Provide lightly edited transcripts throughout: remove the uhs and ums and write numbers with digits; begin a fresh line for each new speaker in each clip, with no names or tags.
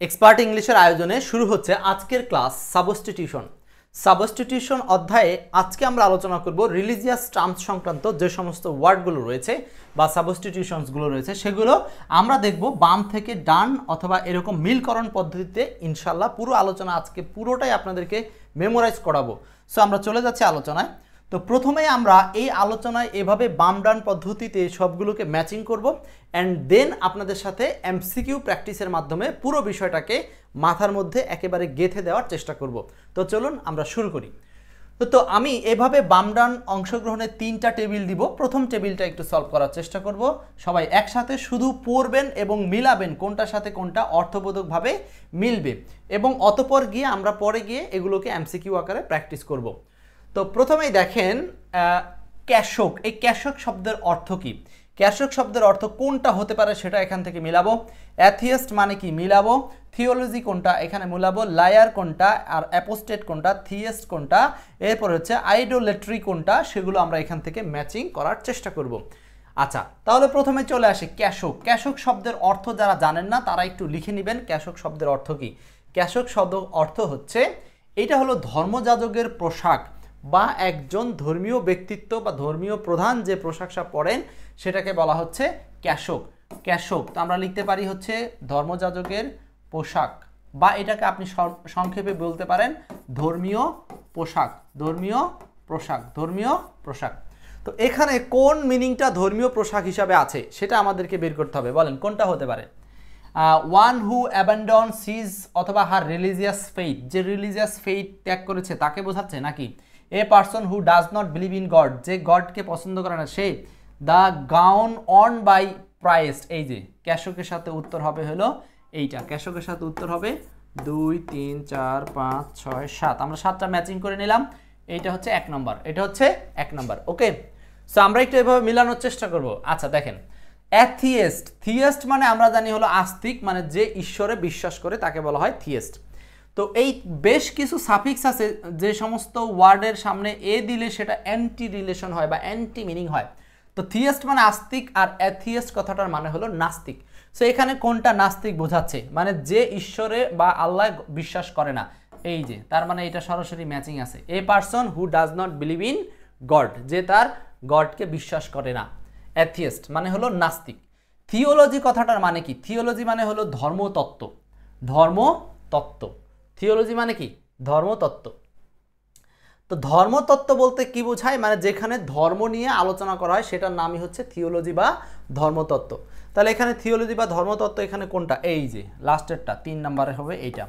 Expert ইংলিশের আয়োজনে শুরু হচ্ছে আজকের ক্লাস সাবস্টিটিউশন। সাবস্টিটিউশন অধ্যায়ে আজকে আমরা আলোচনা করব রিলিজিয়াস টার্মস সংক্রান্ত যে সমস্ত ওয়ার্ডগুলো রয়েছে বা সাবস্টিটিউশনসগুলো রয়েছে সেগুলো আমরা দেখব বাম থেকে ডান অথবা এরকম মিলকরণ পদ্ধতিতে। ইনশাল্লাহ পুরো আলোচনা আজকে পুরোটাই আপনাদেরকে মেমোরাইজ করাবো। সো আমরা চলে যাচ্ছি আলোচনায়। তো প্রথমেই আমরা এই আলোচনায় এভাবে বাম ডান পদ্ধতিতে সবগুলোকে ম্যাচিং করব অ্যান্ড দেন আপনাদের সাথে এমসিকিউ প্র্যাকটিসের মাধ্যমে পুরো বিষয়টাকে মাথার মধ্যে একেবারে গেঁথে দেওয়ার চেষ্টা করব। তো চলুন আমরা শুরু করি। তো আমি এভাবে বাম ডান অংশগ্রহণের 3টা টেবিল দিব। প্রথম টেবিলটা একটু সলভ করার চেষ্টা করব। সবাই একসাথে শুধু পড়বেন এবং মিলাবেন কোনটার সাথে কোনটা অর্থবোধকভাবে মিলবে, এবং অতঃপর গিয়ে আমরা পরে গিয়ে এগুলোকে এমসিকিউ আকারে প্র্যাকটিস করব। তো প্রথমেই দেখেন ক্যাশক, এই ক্যাশক শব্দের অর্থ কি? ক্যাশক শব্দের অর্থ কোনটা হতে পারে সেটা এখান থেকে মিলাবো। অ্যাথিয়েস্ট মানে কি মিলাবো, থিওলজি কোনটা এখানে মিলাবো, লায়ার কোনটা, আর অ্যাপোস্টেট কোনটা, থিয়েস্ট কোনটা, এরপর হচ্ছে আইডোলেট্রি কোনটা, সেগুলো আমরা এখান থেকে ম্যাচিং করার চেষ্টা করব। আচ্ছা, তাহলে প্রথমে চলে আসে ক্যাশক। ক্যাশক শব্দের অর্থ যারা জানেন না তারা একটু লিখে নেবেন ক্যাশক শব্দের অর্থ কি। ক্যাশক শব্দ অর্থ হচ্ছে এটা হলো ধর্মযাজকের পোশাক বা একজন ধর্মীয় ব্যক্তিত্ব বা ধর্মীয় প্রধান যে পোশাকটা পরেন সেটাকে বলা হচ্ছে ক্যাশক। ক্যাশক তো আমরা লিখতে পারি হচ্ছে ধর্মযাজকের পোশাক, বা এটাকে আপনি সংক্ষেপে বলতে পারেন ধর্মীয় পোশাক। ধর্মীয় পোশাক, ধর্মীয় পোশাক। তো এখানে কোন মিনিংটা ধর্মীয় পোশাক হিসাবে আছে সেটা আমাদেরকে বের করতে হবে। বলেন কোনটা হতে পারে? ওয়ান হু অ্যাবান্ডনস হিজ অথবা হার রিলিজিয়াস ফেইথ, যে রিলিজিয়াস ফেইথ ত্যাগ করেছে তাকে বোঝাচ্ছে নাকি? এ person who does not believe in god, যে গডকে পছন্দ করে না সে। দ্য গাউন অন বাই প্রাইস্ট, এই যে ক্যাশকের সাথে উত্তর হবে হলো এইটা। ক্যাশকের সাথে উত্তর হবে 2, 3, 4, 5, 6, 7। আমরা 7টা ম্যাচিং করে নিলাম। এইটা হচ্ছে 1 নম্বর, এটা হচ্ছে 1 নম্বর। ওকে, সো আমরা একটু এভাবে মিলানোর চেষ্টা করব। আচ্ছা দেখেন, অ্যাথিয়েস্ট, থিয়েস্ট মানে আমরা জানি হলো আস্তিক, মানে যে ঈশ্বরে বিশ্বাস করে তাকে বলা হয় থিয়েস্ট। তো এই বেশ কিছু সাফিক্স আছে যে সমস্ত ওয়ার্ডের সামনে এ দিলে সেটা অ্যান্টি রিলেশন হয় বা অ্যান্টি মিনিং হয়। তো থিয়েস্ট মানে আস্তিক আর অ্যাথিয়েস্ট কথাটার মানে হলো নাস্তিক। সো এখানে কোনটা নাস্তিক বোঝাচ্ছে, মানে যে ঈশ্বরে বা আল্লাহ বিশ্বাস করে না, এই যে তার মানে এটা সরাসরি ম্যাচিং আছে। এ person who does not believe in god, যে তার গডকে বিশ্বাস করে না। অ্যাথিয়েস্ট মানে হলো নাস্তিক। থিওলজি কথাটার মানে কি? থিওলজি মানে হলো ধর্মতত্ত্ব। ধর্মতত্ত্ব, থিওলজি মানে কি? ধর্মতত্ত্ব। তো ধর্মতত্ত্ব বলতে কি বোঝায়? মানে যেখানে ধর্ম নিয়ে আলোচনা করা হয় সেটার নামই হচ্ছে থিওলজি বা ধর্মতত্ত্ব। তাহলে এখানে থিওলজি বা ধর্মতত্ত্ব এখানে কোনটা? এই যে লাস্টেরটা 3 নম্বরে হবে এইটা।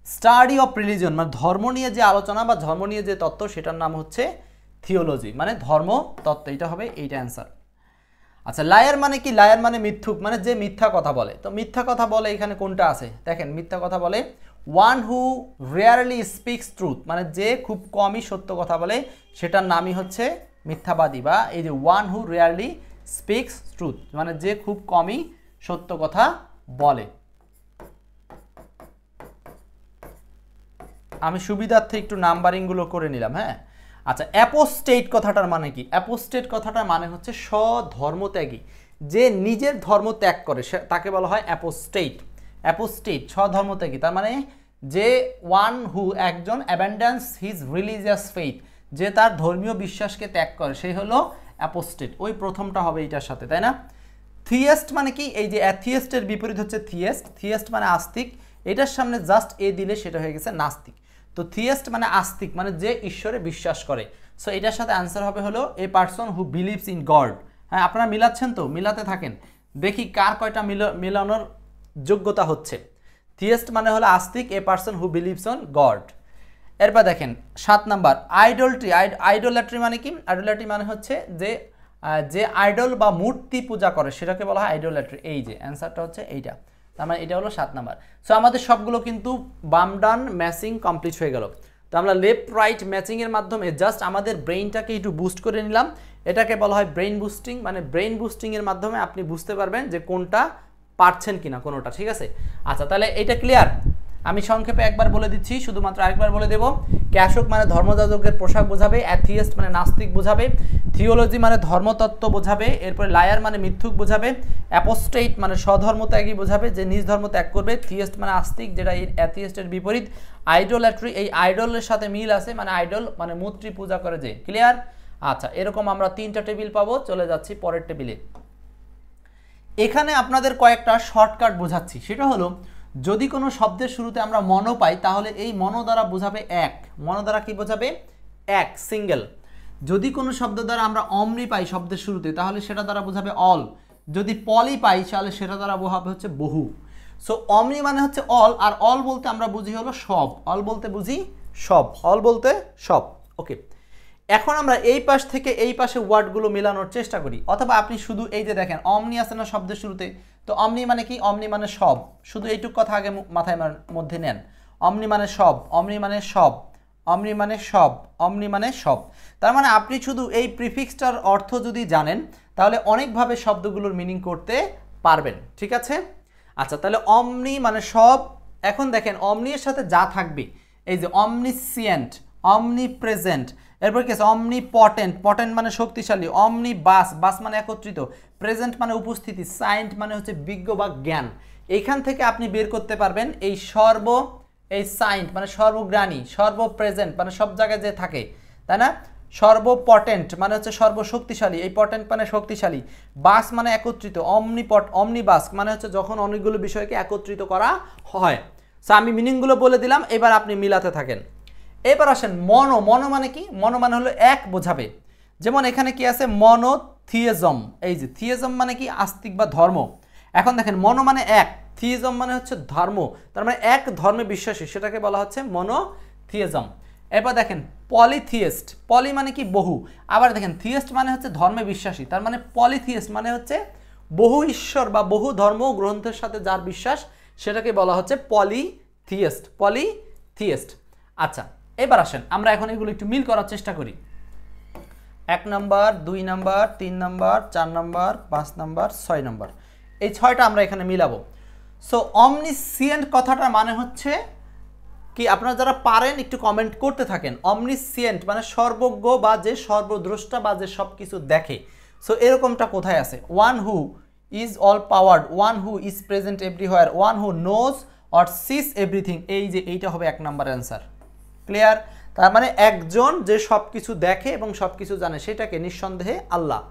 স্টাডি অফ রিলিজন মানে ধর্ম নিয়ে যে আলোচনা বা ধর্ম নিয়ে যে তত্ত্ব সেটার নাম হচ্ছে থিওলজি, মানে ধর্মতত্ত্ব। এটা হবে এইটা অ্যান্সার। আচ্ছা, লায়ার মানে কি? লায়ার মানে মিথ্যুক, মানে যে মিথ্যা কথা বলে। তো মিথ্যা কথা বলে এখানে কোনটা আছে? দেখেন মিথ্যা কথা বলে one who rarely speaks truth, মানে যে খুব কমই সত্য কথা বলে সেটার নামই হচ্ছে মিথ্যাবাদী। বা এই যে one who rarely speaks truth মানে যে খুব কমই সত্য কথা বলে। আমি সুবিধার্থে একটু নাম্বারিংগুলো করে নিলাম। হ্যাঁ, আচ্ছা, অ্যাপোস্টেট কথাটার মানে কি? অ্যাপোস্টেট কথাটার মানে হচ্ছে স্বধর্মত্যাগী, যে নিজের ধর্ম ত্যাগ করে তাকে বলা হয় অ্যাপোস্টেট। অ্যাপোস্টেট স্বধর্মত্যাগী, তার মানে যে ওয়ান হু একজন অ্যাবান্ডন্স হিজ রিলিজিয়াস ফেইথ, যে তার ধর্মীয় বিশ্বাসকে ত্যাগ করে সেই হলো অ্যাপোস্টেট। ওই প্রথমটা হবে এটার সাথে, তাই না? থিয়েস্ট মানে কি? এই যে অ্যাথিয়েস্টের বিপরীত হচ্ছে থিয়েস্ট। থিয়েস্ট মানে আস্তিক, এটার সামনে জাস্ট এ দিলে সেটা হয়ে গেছে নাস্তিক। তো থিয়েস্ট মানে আস্তিক, মানে যে ঈশ্বরে বিশ্বাস করে। সো এটার সাথে আনসার হবে হলো এ person who believes in god. হ্যাঁ, আপনারা মিলাচ্ছেন তো, মিলাতে থাকেন, দেখি কার কয়টা মিলানোর যোগ্যতা হচ্ছে। থিয়েস্ট মানে হলো আস্তিক, এ person who believes on god. এরপর দেখেন 7 নাম্বার আইডলট্রি। আইডোল্যাট্রি মানে কি? আইডোল্যাট্রি মানে হচ্ছে যে আইডল বা মূর্তি পূজা করে সেটাকে বলা হয় আইডোল্যাট্রি। এই যে অ্যান্সারটা হচ্ছে এইটা, তার মানে এটা হলো 7 নাম্বার। সো আমাদের সবগুলো কিন্তু বাম ডান ম্যাচিং কমপ্লিট হয়ে গেল। তো আমরা লেফট রাইট ম্যাচিংয়ের মাধ্যমে জাস্ট আমাদের ব্রেইনটাকে একটু বুস্ট করে নিলাম। এটাকে বলা হয় ব্রেইন বুস্টিং, মানে ব্রেইন বুস্টিংয়ের মাধ্যমে আপনি বুঝতে পারবেন যে কোনটা পারছেন কিনা কোনোটা। ঠিক আছে, আচ্ছা তাহলে এটা ক্লিয়ার। আমি সংক্ষেপে একবার বলে দিচ্ছি, শুধুমাত্র আরেকবার বলে দেব। ক্যাশক মানে ধর্মযাজকের পোশাক বোঝাবে, অ্যাথিয়েস্ট মানে নাস্তিক বোঝাবে, থিওলজি মানে ধর্মতত্ত্ব বোঝাবে, এরপরে লায়ার মানে মিথ্যুক বোঝাবে, অ্যাপোস্টেট মানে স্বধর্মত্যাগী বোঝাবে, যে নিজ ধর্ম ত্যাগ করবে, থিয়েস্ট মানে আস্তিক, যেটা এই অ্যাথিয়েস্টের বিপরীত, আইডোল্যাট্রি এই আইডলের সাথে মিল আছে, মানে আইডল মানে মূর্তি পূজা করে যে, ক্লিয়ার? আচ্ছা, এরকম আমরা 3টা টেবিল পাবো। চলে যাচ্ছি পরের টেবিলে। এখানে আপনাদের কয়েকটা শর্টকাট বোঝাচ্ছি। সেটা হলো, যদি কোনো শব্দের শুরুতে আমরা মনো পাই তাহলে এই মনো দ্বারা বোঝাবে এক। মনো দ্বারা কি বোঝাবে? এক, সিঙ্গেল। যদি কোনো শব্দ দ্বারা আমরা অমনি পাই শব্দের শুরুতে তাহলে সেটা দ্বারা বোঝাবে অল। যদি পলি পাই তাহলে সেটা দ্বারা বোঝাবে হচ্ছে বহু। সো অমনি মানে হচ্ছে অল, আর অল বলতে আমরা বুঝি হলো সব। অল বলতে বুঝি সব, অল বলতে সব। ওকে, এখন আমরা এই পাশ থেকে এই পাশে ওয়ার্ডগুলো মেলানোর চেষ্টা করি। অথবা আপনি শুধু এই যে দেখেন অমনি আছে না শব্দের শুরুতে, তো অমনি মানে কি? অমনি মানে সব। শুধু এইটুক কথা আগে মাথায় মধ্যে নেন। অমনি মানে সব, অমনি মানে সব, অমনি মানে সব, অমনি মানে সব। তার মানে আপনি শুধু এই প্রিফিক্সটার অর্থ যদি জানেন তাহলে অনেকভাবে শব্দগুলোর মিনিং করতে পারবেন। ঠিক আছে? আচ্ছা, তাহলে অমনি মানে সব। এখন দেখেন অমনি এর সাথে যা থাকবে, এই যে অমনিসিয়েন্ট, অমনি প্রেজেন্ট, এরপর কি আছে? অমনি পটেন্ট, পটেন্ট মানে শক্তিশালী, অমনি বাস, বাস মানে একত্রিত, প্রেজেন্ট মানে উপস্থিতি, সাইন্ট মানে হচ্ছে বিজ্ঞ বা জ্ঞান। এইখান থেকে আপনি বের করতে পারবেন এই এই সাইন্ট মানে সর্বজ্ঞানী, প্রেজেন্ট মানে সব জায়গায় যে থাকে, তাই না? সর্বপটেন্ট মানে হচ্ছে সর্বশক্তিশালী, এই পটেন্ট মানে শক্তিশালী, বাস মানে একত্রিত, অমনিবাস মানে হচ্ছে যখন অনেকগুলো বিষয়কে একত্রিত করা হয়। সো আমি মিনিংগুলো বলে দিলাম, এবার আপনি মিলাতে থাকেন। এবার আসেন মনো। মনো মানে কি? মনো মানে হলো এক বোঝাবে। যেমন এখানে কি আছে? মনোথিয়েজম। এই যে থিয়েজম মানে কি? আস্তিক বা ধর্ম। এখন দেখেন মনো মানে এক, থিয়েজম মানে হচ্ছে ধর্ম, তার মানে এক ধর্মে বিশ্বাসী, সেটাকে বলা হচ্ছে মনোথিয়েজম। এবার দেখেন পলিথিয়েস্ট, পলি মানে কি? বহু। আবার দেখেন থিয়েস্ট মানে হচ্ছে ধর্মে বিশ্বাসী, তার মানে পলিথিয়েস্ট মানে হচ্ছে বহু ঈশ্বর বা বহু ধর্ম গ্রন্থের সাথে যার বিশ্বাস, সেটাকে বলা হচ্ছে পলিথিয়েস্ট, পলিথিয়েস্ট। আচ্ছা, এবার আসেন আমরা এখন এগুলো একটু মিল করার চেষ্টা করি। 1 নম্বর, 2 নম্বর, 3 নম্বর, 4 নম্বর, 5 নম্বর, 6 নম্বর, এই 6টা আমরা এখানে মিলাবো। সো অমনিসিয়েন্ট কথাটার মানে হচ্ছে কি? আপনারা যারা পারেন একটু কমেন্ট করতে থাকেন। অমনিসিয়েন্ট মানে সর্বজ্ঞ বা যে সর্বদ্রষ্টা বা যে সব কিছু দেখে। সো এরকমটা কোথায় আছে? One who is all powered, one who is present everywhere, one who knows or sees everything. এই যে এইটা হবে 1 নম্বর অ্যান্সার। ক্লিয়ার? তার মানে একজন যে সব কিছু দেখে এবং সব কিছু জানে, সেটাকে নিঃসন্দেহে আল্লাহ।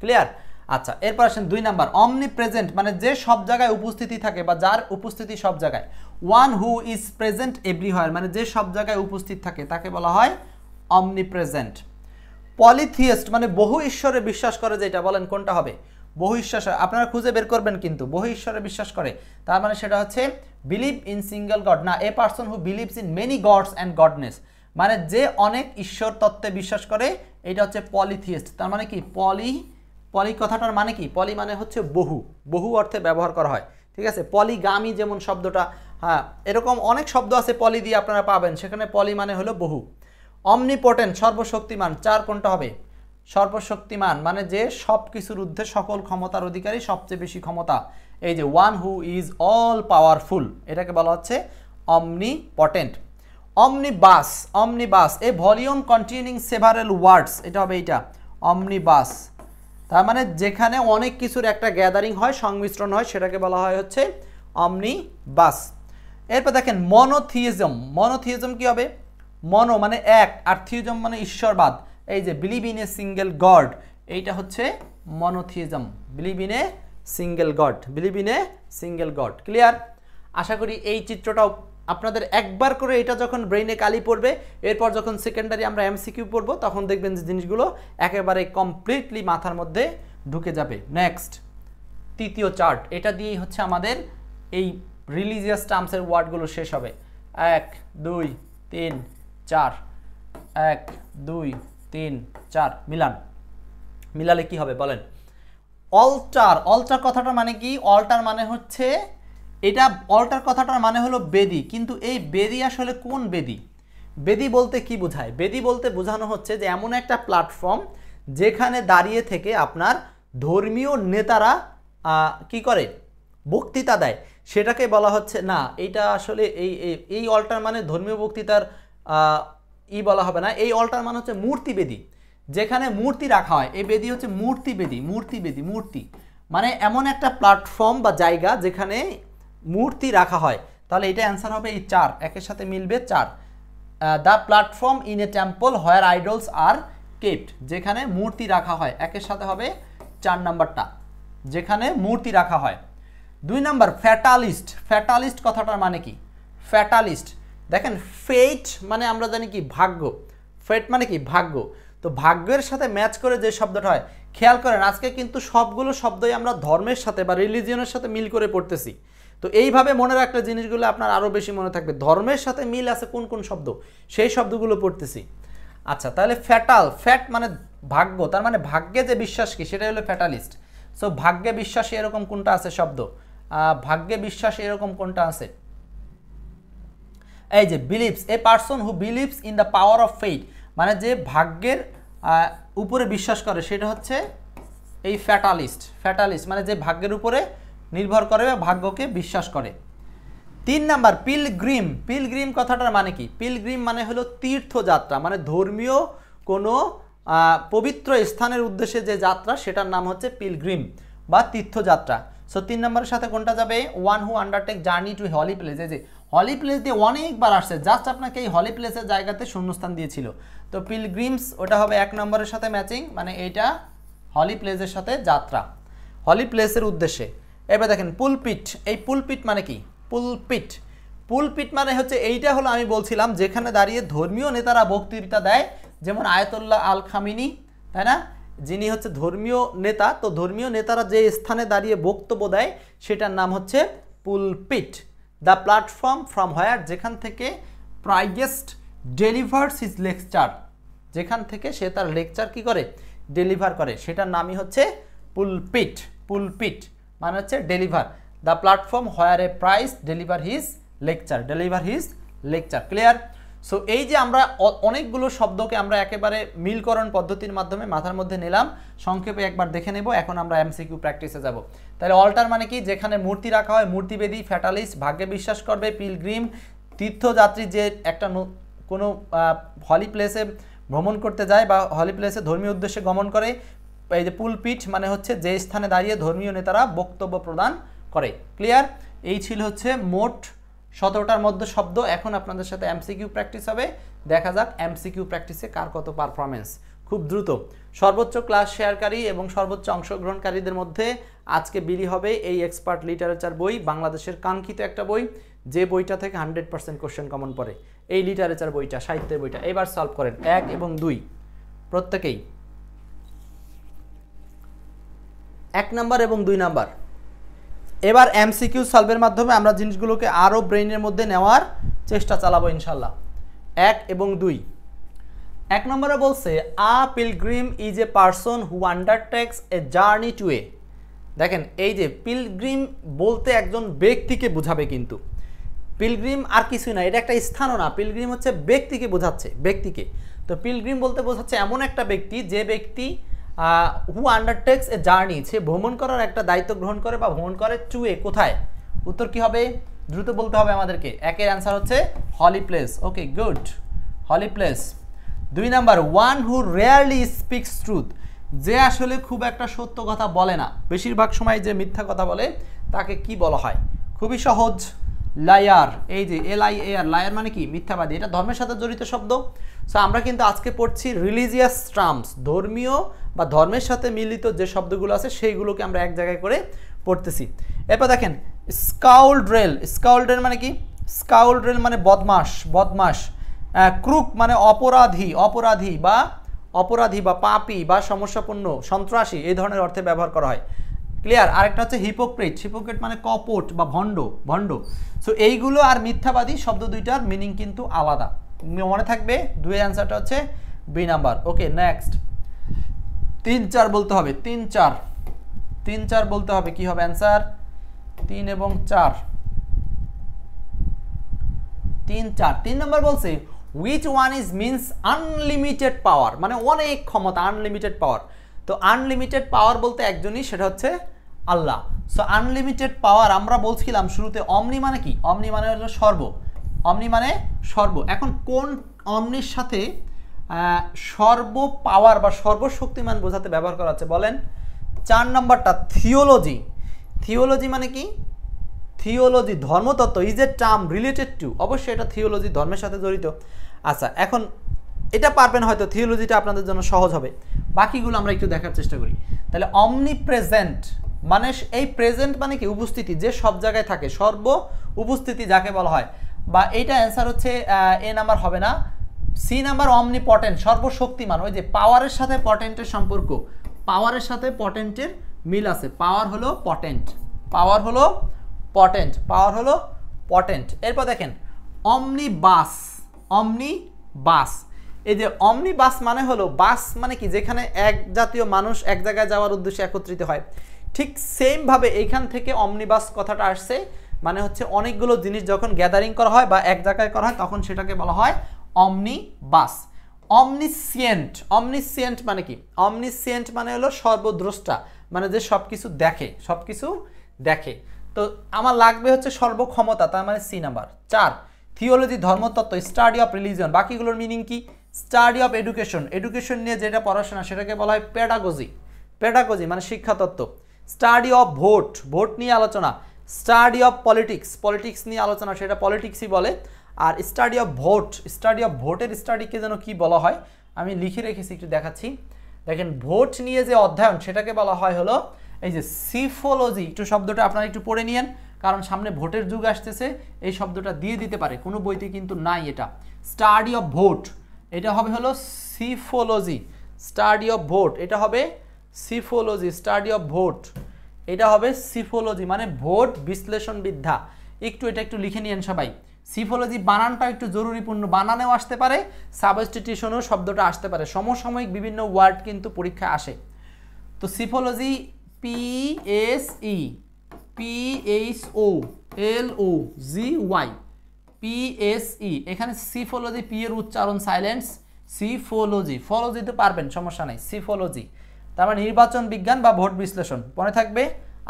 ক্লিয়ার? আচ্ছা, এরপর আসেন 2 নাম্বার। অমনি প্রেজেন্ট মানে যে সব জায়গায় উপস্থিতি থাকে বা যার উপস্থিতি সব জায়গায়। One who is present everywhere মানে যে সব জায়গায় উপস্থিত থাকে তাকে বলা হয় অমনি প্রেজেন্ট। পলিথিয়েস্ট মানে বহু ঈশ্বরে বিশ্বাস করে, যেটা বলেন কোনটা হবে? বহু ঈশ্বর। আপনারা খুঁজে বের করবেন কিন্তু বহু ঈশ্বরে বিশ্বাস করে, তার মানে সেটা হচ্ছে বিলিভ ইন সিঙ্গেল গড, না a person who believes in many gods and goodness, মানে যে অনেক ঈশ্বর তত্ত্বে বিশ্বাস করে, এটা হচ্ছে পলিথিয়েস্ট। তার মানে কি? পলি কথাটার মানে কি? পলি মানে হচ্ছে বহু, বহু অর্থে ব্যবহার করা হয়। ঠিক আছে? পলিগামী যেমন শব্দটা, হ্যাঁ এরকম অনেক শব্দ আছে পলি দিয়ে আপনারা পাবেন, সেখানে পলি মানে হলো বহু। অমনিপটেন্ট সর্বশক্তিমান, 4 কোনটা হবে? সর্বশক্তিমান মানে যে সব কিছুর ঊর্ধ্বে সকল ক্ষমতার অধিকারী, সবচেয়ে বেশি ক্ষমতা। এই যে one who is all powerful, এটাকে বলা হচ্ছে অমনিপটেন্ট। অমনিবাস, অমনিবাস এ ভলিউম কন্টেইনিং সেভারাল ওয়ার্ডস, এটা হবে এইটা অমনিবাস। তার মানে যেখানে অনেক কিছুর একটা গ্যাদারিং হয়, সংমিশ্রণ হয়, সেটাকে বলা হয় হচ্ছে অমনিবাস। এরপর দেখেন মনোথিইজম। মনোথিইজম কি হবে? মনো মানে এক, আর থিওজম মানে ঈশ্বরবাদ। এই যে believe in a single God, এইটা হচ্ছে monotheism. Believe in a single God, believe in a single God. Clear? আশা করি এই চিত্রটাও আপনাদের একবার করে এটা যখন ব্রেইনে কালি পড়বে, এরপর যখন সেকেন্ডারি আমরা এমসিকিউ পড়ব তখন দেখবেন যে জিনিসগুলো একেবারে কমপ্লিটলি মাথার মধ্যে ঢুকে যাবে। নেক্সট, তৃতীয় চার্ট, এটা দিয়েই হচ্ছে আমাদের এই রিলিজিয়াস টার্মসের ওয়ার্ডগুলো শেষ হবে। 1 2 3 4, 1 2 3 4, মিলান। মিলালে কি হবে বলেন? অল্টার, অল্টার কথাটার মানে কি? অল্টার মানে হচ্ছে এটা, অল্টার কথাটার মানে হলো বেদি, কিন্তু এই বেদি আসলে কোন বেদি? বেদি বলতে কি বোঝায়? বেদি বলতে বোঝানো হচ্ছে যে এমন একটা প্ল্যাটফর্ম যেখানে দাঁড়িয়ে থেকে আপনার ধর্মীয় নেতারা কি করে? বক্তৃতা দেয়। সেটাকে বলা হচ্ছে না, এইটা আসলে এই অল্টার মানে ধর্মীয় বক্তৃতার বলা হবে না। এই অল্টার মানে হচ্ছে মূর্তিবেদী, যেখানে মূর্তি রাখা হয়। এই বেদি হচ্ছে মূর্তিবেদী, মূর্তি মানে এমন একটা প্ল্যাটফর্ম বা জায়গা যেখানে মূর্তি রাখা হয়। তাহলে এটা অ্যান্সার হবে এই 4, একের সাথে মিলবে 4। The platform in a temple where idols are kept, যেখানে মূর্তি রাখা হয়, একের সাথে হবে 4 নাম্বারটা, যেখানে মূর্তি রাখা হয়। 2 নাম্বার ফ্যাটালিস্ট। ফ্যাটালিস্ট কথাটার মানে কি? ফ্যাটালিস্ট দেখেন, ফেট মানে আমরা জানি কি ভাগ্য, ফেট মানে কি ভাগ্য। তো ভাগ্যের সাথে ম্যাচ করে যে শব্দটা হয়, খেয়াল করেন আজকে কিন্তু সবগুলো শব্দই আমরা ধর্মের সাথে বা রিলিজিয়নের সাথে মিল করে পড়তেছি। তো এইভাবে মনে রাখলে জিনিসগুলো আপনার আরও বেশি মনে থাকবে। ধর্মের সাথে মিল আছে কোন কোন শব্দ, সেই শব্দগুলো পড়তেছি। আচ্ছা, তাহলে ফ্যাটাল, ফ্যাট মানে ভাগ্য, তার মানে ভাগ্যে যে বিশ্বাস কি সেটাই হলো ফ্যাটালিস্ট। সো ভাগ্যে বিশ্বাসী এরকম কোনটা আছে শব্দ? ভাগ্যে বিশ্বাসী এরকম কোনটা আছে? এই যে believes, a person who believes in the power of fate, মানে যে ভাগ্যের উপরে বিশ্বাস করে সেটা হচ্ছে এই ফ্যাটালিস্ট। ফ্যাটালিস্ট মানে যে ভাগ্যের উপরে নির্ভর করে বা ভাগ্যকে বিশ্বাস করে। 3 নাম্বার পিলগ্রিম। পিলগ্রিম কথাটার মানে কি? পিলগ্রিম মানে হলো তীর্থযাত্রা, মানে ধর্মীয় কোনো পবিত্র স্থানের উদ্দেশ্যে যে যাত্রা সেটার নাম হচ্ছে পিলগ্রিম বা তীর্থযাত্রা। সো 3 নম্বরের সাথে কোনটা যাবে? One who undertake journey to holy place. এই যে হলি প্লেস দিয়ে অনেকবার আসছে, জাস্ট আপনাকে এই হলি প্লেসের জায়গাতে শূন্যস্থান দিয়েছিল। তো পিলগ্রিমস ওটা হবে 1 নম্বরের সাথে ম্যাচিং, মানে এইটা হলি প্লেসের সাথে যাত্রা, হলি প্লেসের উদ্দেশ্যে। এবার দেখেন পুলপিট। এই পুলপিট মানে কি? পুলপিট, পুলপিট মানে হচ্ছে এইটা হলো আমি বলছিলাম যেখানে দাঁড়িয়ে ধর্মীয় নেতারা বক্তৃতা দেয়, যেমন আয়াতুল্লাহ আল খামিনি, তাই না, যিনি হচ্ছে ধর্মীয় নেতা। তো ধর্মীয় নেতারা যে স্থানে দাঁড়িয়ে বক্তব্য দেয় সেটার নাম হচ্ছে পুলপিট। দ্য প্ল্যাটফর্ম ফ্রম হোয়ার, যেখান থেকে প্রাইগেস্ট ডেলিভার্স হিজ লেকচার, যেখান থেকে সে তার লেকচার কি করে? ডেলিভার করে, সেটার নামই হচ্ছে পুলপিট। পুলপিট মানে হচ্ছে deliver. The platform where A price deliver his lecture, deliver his lecture. Clear? So এই যে আমরা অনেকগুলো শব্দকে আমরা একেবারে মিলকরণ পদ্ধতির মাধ্যমে মাথার মধ্যে নিলাম, সংক্ষেপে একবার দেখে নেব। এখন আমরা এমসিকিউ প্র্যাকটিসে যাব। তাহলে অল্টার মানে কি? যেখানে মূর্তি রাখা হয়, মূর্তিবেদী। ফ্যাটালিস্ট ভাগ্যে বিশ্বাস করবে। পিলগ্রিম তীর্থযাত্রী, যে একটা কোনো হলি প্লেসে ভ্রমণ করতে যায় বা হলি প্লেসে ধর্মীয় উদ্দেশ্যে গমন করে। এই যে পুলপিট মানে হচ্ছে যে স্থানে দাঁড়িয়ে ধর্মীয় নেতারা বক্তব্য প্রদান করে। ক্লিয়ার? এই ছিল হচ্ছে মোট 17টার মধ্যে শব্দ। এখন আপনাদের সাথে এমসিকিউ প্র্যাকটিস হবে। দেখা যাক এমসিকিউ প্র্যাকটিসে কার কত পারফরমেন্স। খুব দ্রুত সর্বোচ্চ ক্লাস শেয়ারকারী এবং সর্বোচ্চ অংশগ্রহণকারীদের মধ্যে আজকে বিলি হবে এই এক্সপার্ট লিটারেচার বই, বাংলাদেশের কাঙ্ক্ষিত একটা বই, যে বইটা থেকে 100% কোশ্চেন কমন পড়ে। এই লিটারেচার বইটা, সাহিত্যের বইটা এবার সলভ করেন 1 এবং 2 প্রত্যেকেই। 1 নাম্বার এবং 2 নাম্বার। এবার এমসিকিউ সলভের মাধ্যমে আমরা জিনিসগুলোকে আরও ব্রেইনের মধ্যে নেওয়ার চেষ্টা চালাবো ইনশাল্লাহ। 1 এবং 2। 1 নম্বরে বলছে a pilgrim is a person who undertakes a journey to a. দেখেন এই যে পিলগ্রিম বলতে একজন ব্যক্তিকে বোঝাবে, কিন্তু পিলগ্রিম আর কিছুই না, এটা একটা স্থানও না। পিলগ্রিম হচ্ছে ব্যক্তিকে বোঝাচ্ছে, ব্যক্তিকে। তো পিলগ্রিম বলতে বোঝাচ্ছে এমন একটা ব্যক্তি, যে ব্যক্তি হু আন্ডারটেক্স এ জার্নি, সে ভ্রমণ করার একটা দায়িত্ব গ্রহণ করে বা ভ্রমণ করে টু এ, কোথায়? উত্তর কি হবে? দ্রুত বলতে হবে আমাদেরকে। 1-এর অ্যান্সার হচ্ছে holy place. Okay, good, holy place. 2 number one who rarely speaks truth, যে আসলে খুব একটা সত্য কথা বলে না, বেশিরভাগ সময় যে মিথ্যা কথা বলে তাকে কি বলা হয়? খুবই সহজ, লায়ার। এই যে LIAR, লায়ার মানে কি? মিথ্যাবাদী। এটা ধর্মের সাথে জড়িত শব্দ। সো আমরা কিন্তু আজকে পড়ছি রিলিজিয়াস টার্মস, ধর্মীয় বা ধর্মের সাথে মিলিত যে শব্দগুলো আছে সেইগুলোকে আমরা এক জায়গায় করে পড়তেছি। এরপর দেখেন স্কাউলড্রেল। স্কাউলড্রেল মানে কি? স্কাউলড্রেল মানে বদমাশ, বদমাশ। ক্রুক মানে অপরাধী, অপরাধী বা পাপী বা সমস্যাপূর্ণ, সন্ত্রাসী, এই ধরনের অর্থে ব্যবহার করা হয়। ক্লিয়ার? আরেকটা হচ্ছে হিপোক্রেট। হিপোক্রেট মানে কপট বা ভণ্ড। সো এইগুলো আর মিথ্যাবাদী শব্দ দুইটার মিনিং কিন্তু আলাদা, মনে থাকবে। 2-এর অ্যান্সারটা হচ্ছে বি নাম্বার। ওকে, নেক্সট 3-4 বলতে হবে। 3-4 বলতে হবে। কি হবে অ্যান্সার? 3 এবং 4। 3-4। 3 নম্বর বলছে which one is means unlimited power, মানে অনেক ক্ষমতা, আনলিমিটেড পাওয়ার। তো আনলিমিটেড পাওয়ার বলতে একজনই, সেটা হচ্ছে আল্লাহ। সো আনলিমিটেড পাওয়ার আমরা বলছিলাম শুরুতে অমনি মানে কি, অমনি মানে হলো সর্ব, অমনি মানে সর্ব। এখন কোন অমনির সাথে সর্ব পাওয়ার বা সর্বশক্তিমান বোঝাতে ব্যবহার করা হচ্ছে বলেন? 4 নম্বরটা থিওলজি। থিওলজি মানে কি? থিওলজি ধর্মতত্ত্ব, is a term related to, অবশ্যই এটা থিওলজি ধর্মের সাথে জড়িত। আচ্ছা এখন এটা পারবেন হয়তো, থিওলজিটা আপনাদের জন্য সহজ হবে, বাকিগুলো আমরা একটু দেখার চেষ্টা করি। তাহলে অমনি প্রেজেন্ট মানে এই প্রেজেন্ট মানে কি উপস্থিতি, যে সব জায়গায় থাকে, সর্ব উপস্থিতি যাকে বলা হয়। বা এইটা অ্যান্সার হচ্ছে এ নাম্বার হবে না, সি নাম্বার অমনি পটেন্ট, সর্বশক্তিমান। ওই যে পাওয়ারের সাথে পটেন্টের সম্পর্ক, পাওয়ারের সাথে পটেন্টের মিল আছে, পাওয়ার হলো পটেন্ট, পাওয়ার হলো পটেন্ট, পাওয়ার হলো পটেন্ট। এরপর দেখেন অমনি বাস, অমনি বাস। এই যে অমনি বাস মানে হলো, বাস মানে কি যেখানে এক জাতীয় মানুষ এক জায়গায় যাওয়ার উদ্দেশ্যে একত্রিত হয়, ঠিক সেমভাবে এইখান থেকে অমনিবাস কথাটা আসছে, মানে হচ্ছে অনেকগুলো জিনিস যখন গ্যাদারিং করা হয় বা এক জায়গায় করা হয় তখন সেটাকে বলা হয় অমনিবাস। অমনিসিয়েন্ট, অমনিসিয়েন্ট মানে কি? অমনিসিয়েন্ট মানে হলো সর্বদ্রষ্টা, মানে যে সব কিছু দেখে, সব কিছু দেখে। তো আমার লাগবে হচ্ছে সর্বক্ষমতা, তার মানে সি নাম্বার। 4 থিওলজি ধর্মতত্ত্ব, স্টাডি অফ রিলিজিয়ন, বাকিগুলোর মিনিং কি? স্টাডি অফ এডুকেশন, এডুকেশন নিয়ে যেটা পড়াশোনা সেটাকে বলা হয় পেডাগজি, পেডাগজি মানে শিক্ষাতত্ত্ব। স্টাডি অফ ভোট, ভোট নিয়ে আলোচনা। স্টাডি অফ পলিটিক্স, পলিটিক্স নিয়ে আলোচনা, সেটা পলিটিক্সই বলে। আর study of vote, study of ভোটের স্টাডিকে যেন কি বলা হয়, আমি লিখে রেখেছি একটু দেখাচ্ছি। দেখেন ভোট নিয়ে যে অধ্যয়ন সেটাকে বলা হয় হলো এই যে সিফোলজি। একটু শব্দটা আপনারা একটু পড়ে নিয়েন, কারণ সামনে ভোটের যুগ আসতেছে, এই শব্দটা দিয়ে দিতে পারে, কোনো বইতে কিন্তু নাই এটা। স্টাডি অফ ভোট এটা হবে হলো সিফোলজি, স্টাডি অফ ভোট এটা হবে সিফোলজি, স্টাডি অফ ভোট এটা হবে সিফোলজি, মানে ভোট বিশ্লেষণ বিদ্যা। একটু এটা একটু লিখে নিয়েন সবাই। সিফোলজি বানানটা একটু জরুরিপূর্ণ, বানানেও আসতে পারে, সাবস্টিটিউশনও শব্দটা আসতে পারে, সমসাময়িক বিভিন্ন ওয়ার্ড কিন্তু পরীক্ষায় আসে। তো সিফোলজি PSE PHOLOGY PSE, এখানে সিফোলজি পি এর উচ্চারণ সাইলেন্স, সিফোলজি, ফলোজি তো পারবেন সমস্যা নাই, সিফোলজি তার মানে নির্বাচন বিজ্ঞান বা ভোট বিশ্লেষণ, মনে থাকবে।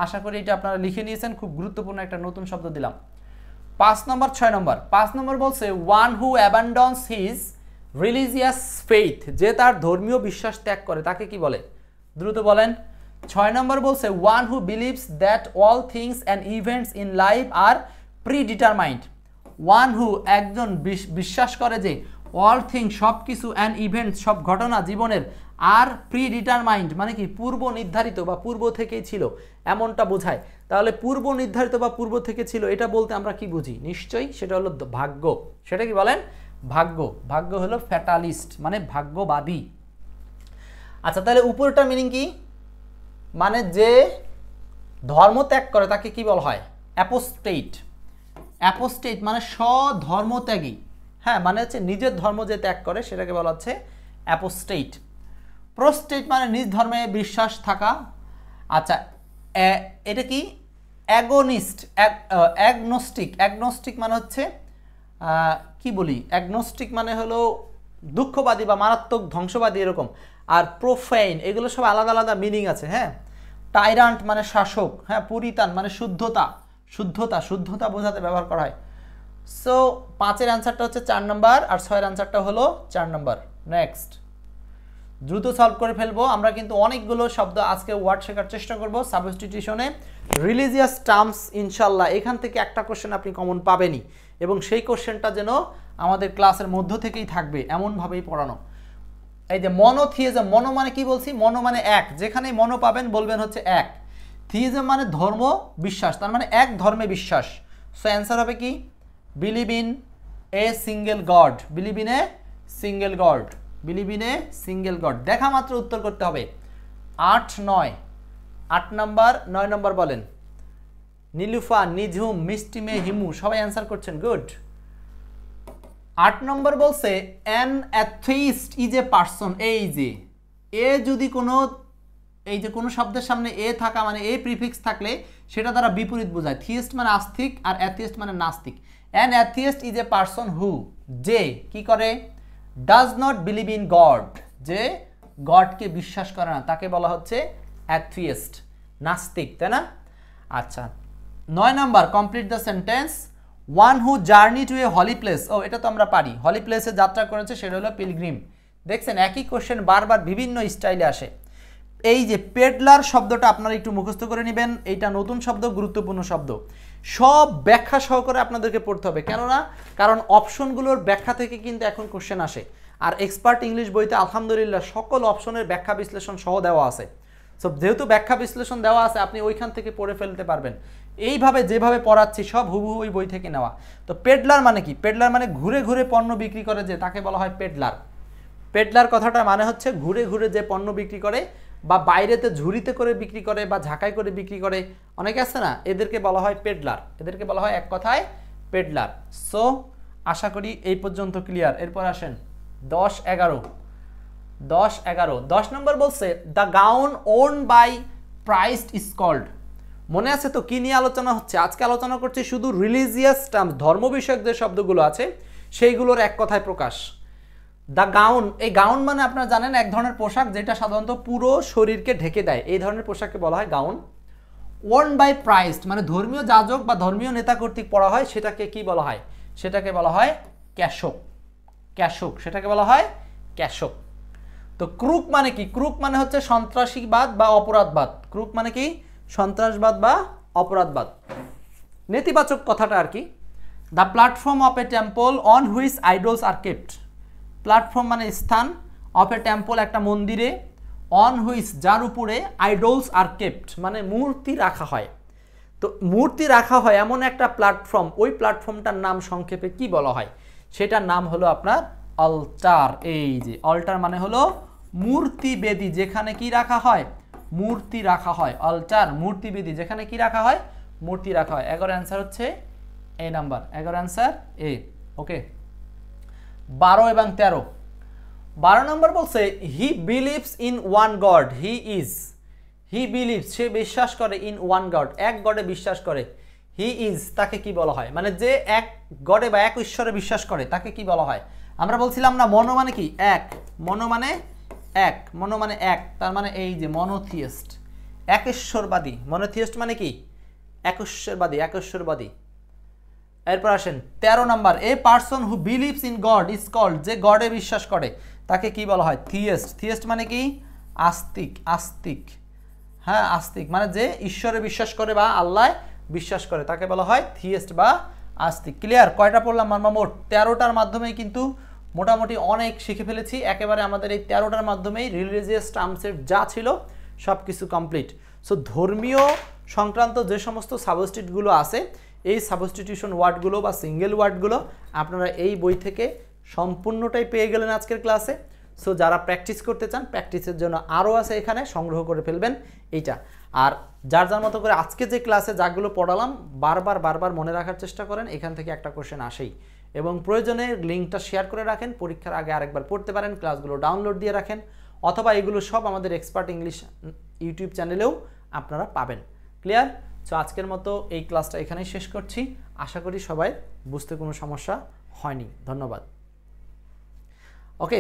আশা করি এটা আপনারা লিখে নিয়েছেন, খুব গুরুত্বপূর্ণ একটা নতুন শব্দ দিলাম। 5 নম্বর 6 নম্বর, 5 নম্বর বলছে one who abandons his religious faith, যে তার ধর্মীয় বিশ্বাস ত্যাগ করে তাকে কি বলে? দ্রুত বলেন। 6 নম্বর বলছে one who believes that all things and events in life are predetermined. One who একজন বিশ্বাস করে যে অল থিংস সব কিছু অ্যান্ড ইভেন্টস সব ঘটনা জীবনের আর প্রিডিটারমাইন্ড মানে কি পূর্ব নির্ধারিত বা পূর্ব থেকেই ছিল এমনটা বোঝায়। তাহলে পূর্ব নির্ধারিত বা পূর্ব থেকে ছিল এটা বলতে আমরা কি বুঝি? নিশ্চয়ই সেটা হলো ভাগ্য। সেটা কি বলেন? ভাগ্য। ভাগ্য হলো ফ্যাটালিস্ট মানে ভাগ্যবাদী। আচ্ছা তাহলে উপরটার মিনিং কি? মানে যে ধর্ম ত্যাগ করে তাকে কি বলা হয়? অ্যাপোস্টেট। অ্যাপোস্টেট মানে স্বধর্মত্যাগী, হ্যাঁ মানে হচ্ছে নিজের ধর্ম যে ত্যাগ করে সেটাকে বলা হচ্ছে অ্যাপোস্টেট। প্রোস্টেট মানে নিজ ধর্মে বিশ্বাস থাকা। আচ্ছা এটা কি? Agonist, agnostic. অ্যাগনোস্টিক মানে হচ্ছে কি বলি, অ্যাগনোস্টিক মানে হলো দুঃখবাদী বা মারাত্মক ধ্বংসবাদী এরকম। আর প্রোফেইন, এগুলো সব আলাদা আলাদা মিনিং আছে। হ্যাঁ টাইরান্ট মানে শাসক, হ্যাঁ পুরিতান মানে শুদ্ধতা, শুদ্ধতা শুদ্ধতা বোঝাতে ব্যবহার করা হয়। সো 5-এর অ্যান্সারটা হচ্ছে 4 নম্বর আর 6-এর অ্যান্সারটা হলো 4 নম্বর। নেক্সট দ্রুত সলভ করে ফেলবো। আমরা কিন্তু অনেকগুলো শব্দ আজকে ওয়ার্ড শেখার চেষ্টা করব সাবস্টিটিউশনে। রিলিজিয়াস টার্মস ইনশাল্লাহ এখান থেকে একটা কোশ্চেন আপনি কমন পাবেনই, এবং সেই কোশ্চেনটা যেন আমাদের ক্লাসের মধ্য থেকেই থাকবে এমনভাবেই পড়ানো। এই যে মনোথিইজম, মনো মানে কি বলছি? মনো মানে এক, যেখানে মনো পাবেন বলবেন হচ্ছে এক। থিইজম মানে ধর্ম বিশ্বাস, তার মানে এক ধর্মে বিশ্বাস। সো অ্যান্সার হবে কি? Believe in a single God, believe in a single God, believe in a single god. দেখা মাত্র উত্তর করতে হবে। 8, 9, 8 নম্বর 9 নম্বর বলেন। নীলুফা, নিঝুম, মিষ্টিমে, হিমু সবাই অ্যান্সার করছেন, গুড। 8 নম্বর বলছে an atheist is a person. এই যে এ যদি কোনো, এই যে কোনো শব্দের সামনে এ থাকা মানে এ প্রিফিক্স থাকলে সেটা দ্বারা বিপরীত বোঝায়। থিয়েস্ট মানে আস্তিক আর অ্যাথিস্ট মানে নাস্তিক। An atheist is a person হু, যে কি করে? Does not believe in god, যে গডকে বিশ্বাস করে না তাকে বলা হচ্ছে অ্যাথিস্ট, নাস্তিক, তাই না? আচ্ছা 9 number complete the sentence one who journey to a holy place. ও এটা তো আমরা পারি, হলি প্লেসে যাত্রা করেছে সেটা হলো পিলগ্রিম। দেখছেন একই কোশ্চেন বারবার বিভিন্ন স্টাইলে আসে। এই যে পেডলার শব্দটা আপনারা একটু মুখস্থ করে নেবেন, এইটা নতুন শব্দ, গুরুত্বপূর্ণ শব্দ, সব ব্যাখ্যা সহকারে আপনাদেরকে পড়তে হবে। কেননা কারণ অপশনগুলোর ব্যাখ্যা থেকে কিন্তু এখন কোশ্চেন আসে, আর এক্সপার্ট ইংলিশ বইতে আলহামদুলিল্লাহ সকল অপশনের ব্যাখ্যা বিশ্লেষণ সহ দেওয়া আছে। সো যেহেতু ব্যাখ্যা বিশ্লেষণ দেওয়া আছে আপনি ওইখান থেকে পড়ে ফেলতে পারবেন। এইভাবে যেভাবে পড়াচ্ছি সব হুবহু ওই বই থেকে নেওয়া। তো পেডলার মানে কি? পেডলার মানে ঘুরে ঘুরে পণ্য বিক্রি করে যে, তাকে বলা হয় পেডলার। পেডলার কথাটা মানে হচ্ছে ঘুরে ঘুরে যে পণ্য বিক্রি করে, বা বাইরেতে ঝুড়িতে করে বিক্রি করে, বা ঝাঁকাই করে বিক্রি করে, অনেকে আছে না, এদেরকে বলা হয় পেডলার। এদেরকে বলা হয় এক কথায় পেডলার। সো আশা করি এই পর্যন্ত ক্লিয়ার। এরপর আসেন 10 নম্বর বলছে the gown worn by priest is called. মনে আছে তো কি নিয়ে আলোচনা হচ্ছে? আজকে আলোচনা করছি শুধু রিলিজিয়াস টার্মস, ধর্ম বিষয়ক যে শব্দগুলো আছে সেইগুলোর এক কথায় প্রকাশ। দ্য গাউন, এই গাউন মানে আপনারা জানেন এক ধরনের পোশাক যেটা সাধারণত পুরো শরীরকে ঢেকে দেয়, এই ধরনের পোশাককে বলা হয় গাউন। ওয়ার্ন বাই প্রাইসড মানে ধর্মীয় যাজক বা ধর্মীয় নেতা কর্তৃক পরা হয়, সেটাকে কি বলা হয়? সেটাকে বলা হয় ক্যাশক। ক্যাশক, সেটাকে বলা হয় ক্যাশক। তো ক্রুক মানে কি? ক্রুক মানে হচ্ছে সন্ত্রাসীবাদ বা অপরাধবাদ। ক্রুক মানে কি? সন্ত্রাসবাদ বা অপরাধবাদ। নেতিবাচক কথাটা আর কি। The platform of A temple on which idols are kept. Platform মানে স্থান, অফ এ টেম্পল একটা মন্দিরে, অন হুইচ যার উপরে, আইডলস আর কেপ্ট মানে মূর্তি রাখা হয়। তো মূর্তি রাখা হয় এমন একটা প্ল্যাটফর্ম, ওই প্ল্যাটফর্মটার নাম সংক্ষেপে কি বলা হয়? সেটার নাম হলো আপনার অল্টার। এই যে অল্টার মানে হলো মূর্তি বেদি, যেখানে কি রাখা হয়? মূর্তি রাখা হয়। অল্টার মূর্তি বেদি, যেখানে কি রাখা হয়? মূর্তি রাখা হয়। 11 অ্যান্সার হচ্ছে এ নাম্বার, 11 অ্যান্সার এ। ওকে 12 এবং 13। 12 নম্বর বলছে he believes in one God, he believes সে বিশ্বাস করে, ইন ওয়ান গড এক গডে বিশ্বাস করে, হি ইজ তাকে কি বলা হয়? মানে যে এক গডে বা এক ঈশ্বরে বিশ্বাস করে তাকে কি বলা হয়? আমরা বলছিলাম না মনো মানে কি? এক। মনো মানে এক, মনো মানে এক, তার মানে এই যে মনোথিয়েস্ট, একেশ্বরবাদী। মনোথিয়েস্ট মানে কি? একেশ্বরবাদী, একেশ্বরবাদী। এরপর আসেন 13 নাম্বার a person who believes in God is called, যে গডে বিশ্বাস করে তাকে কি বলা হয়? থিয়েস্ট। থিয়েস্ট মানে কি? আস্তিক, আস্তিক। হ্যাঁ আস্তিক মানে যে ঈশ্বরে বিশ্বাস করে বা আল্লাহ বিশ্বাস করে তাকে বলা হয় থিয়েস্ট বা আস্তিক। ক্লিয়ার? কয়টা পড়লাম আমরা? মোট 13টার মাধ্যমেই কিন্তু মোটামুটি অনেক শিখে ফেলেছি। একেবারে আমাদের এই 13টার মাধ্যমেই রিলিজিয়াস টার্মসের যা ছিল সব কিছু কমপ্লিট। সো ধর্মীয় সংক্রান্ত যে সমস্ত সাবস্টিটিউটগুলো আছে, এই সাবস্টিটিউশন ওয়ার্ডগুলো বা সিঙ্গেল ওয়ার্ডগুলো আপনারা এই বই থেকে সম্পূর্ণটাই পেয়ে গেলেন আজকের ক্লাসে। সো যারা প্র্যাকটিস করতে চান, প্র্যাকটিসের জন্য আরও আছে এখানে, সংগ্রহ করে ফেলবেন এইটা। আর যার যার মতো করে আজকে যে ক্লাসে যাগুলো পড়ালাম বারবার মনে রাখার চেষ্টা করেন, এখান থেকে একটা কোশ্চেন আসেই। এবং প্রয়োজনে লিঙ্কটা শেয়ার করে রাখেন, পরীক্ষার আগে আরেকবার পড়তে পারেন, ক্লাসগুলো ডাউনলোড দিয়ে রাখেন, অথবা এগুলো সব আমাদের এক্সপার্ট ইংলিশ ইউটিউব চ্যানেলেও আপনারা পাবেন। ক্লিয়ার? সো আজকের মতো এই ক্লাসটা এখানেই শেষ করছি। আশা করি সবাই বুঝতে কোনো সমস্যা হয়নি। ধন্যবাদ। ওকে।